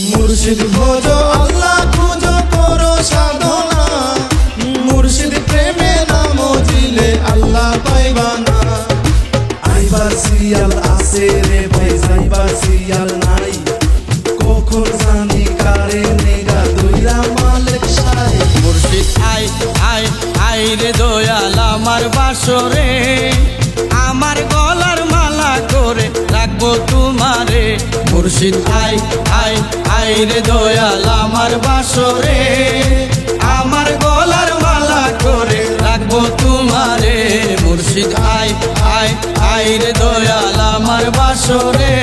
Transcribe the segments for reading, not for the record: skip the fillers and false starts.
মুর্শিদ খোঁজো আল্লাহ খোঁজো করো সাধনা, মুর্শিদ প্রেমে নাম দিলে আল্লাহ পাইবা না। আইবার সিরিয়াল আছে রে ভাই, যাইবার সিরিয়াল নাই, কখন জানি কারে নেগা দইরা মালিক সাই। মুর্শিদ আই আই আই রে দয়াল আমার বাসরে, আমার গলার মালা করে রাখবো তোমারে। মুর্শিদ আই আই আই রে দয়াল আমার বাসরে, আমার গলার মালা করে রাখবো তোমারে। মুর্শিদ আই আই আই রে দয়াল আমার বাসরে।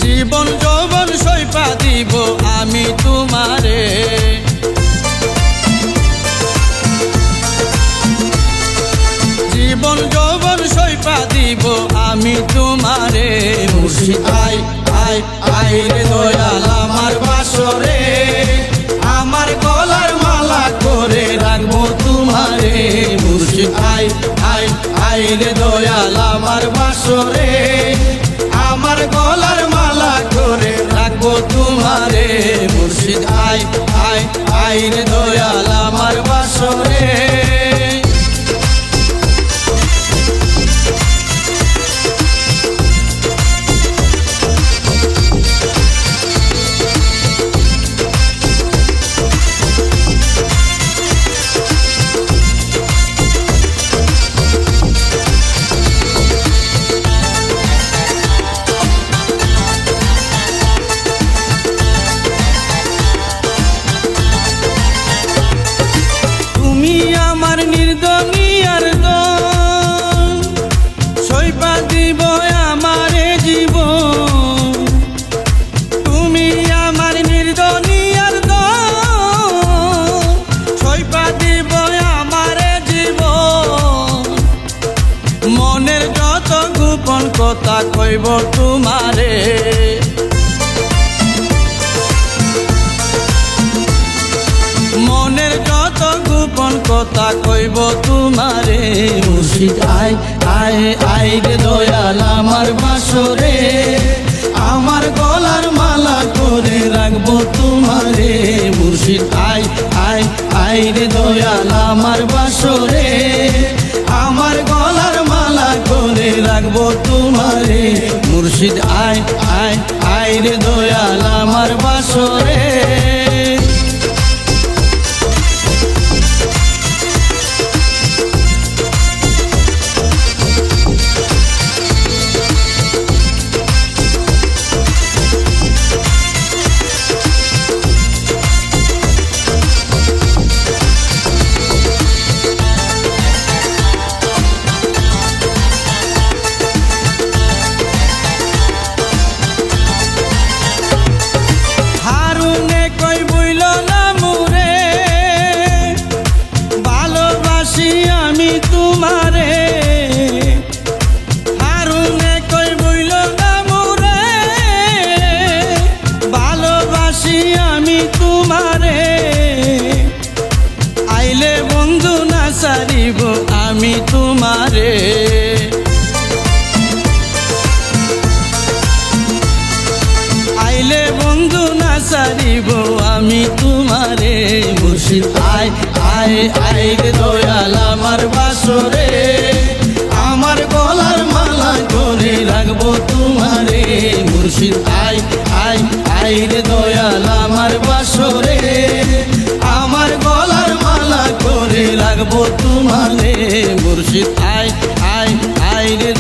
জীবন যৌবন সইপা দিব আমি তোমারে, জীবন যৌবন সইপা দিব আমি তোমারে। মুর্শিদ আই আই আই রে দয়াল আমার বাসরে, আমার গলার মালা করে রাখবো তোমারে। মুর্শিদ আই আই আই রে দয়াল আমার বাসরে, আমার গলার মালা করে রাখবো তোমারে। মুর্শিদ আই আই আই রে দয়াল আমার বাসরে। আমার নির্দনিয়ার দন সইপা দিব আমারে জীবন, তুমি আমার নির্দনিয়ার দন সইপা দিব আমারে জীবন। মনের যত গোপন কথা কইব তোমারে, মনের যত গোপন কথা কইব তোমারে। মুর্শিদ আই আই আই রে দয়াল আমার বাসরে, আমার গলার মালা করে রাখবো তোমারে। মুর্শিদ আই আই আই রে দয়াল আমার বাসরে, আমার গলার মালা করে রাখবো তোমারে। মুর্শিদ আই আই আই রে দয়াল আমার বাসরে। আইলে বন্ধু না সারিব আমি তোমারে, আইলে বন্ধু না সারিব আমি তোমারে। মুর্শিদ আই আই আই রে দয়াল আমার বাসরে, আমার গলার মালা করে রাখবো তোমারে। মুর্শিদ আই আই আই রে দয়াল আমার বাসরে, আমার গলার মালা করে রাখবো তোমারে। মুর্শিদ আই আই আই রে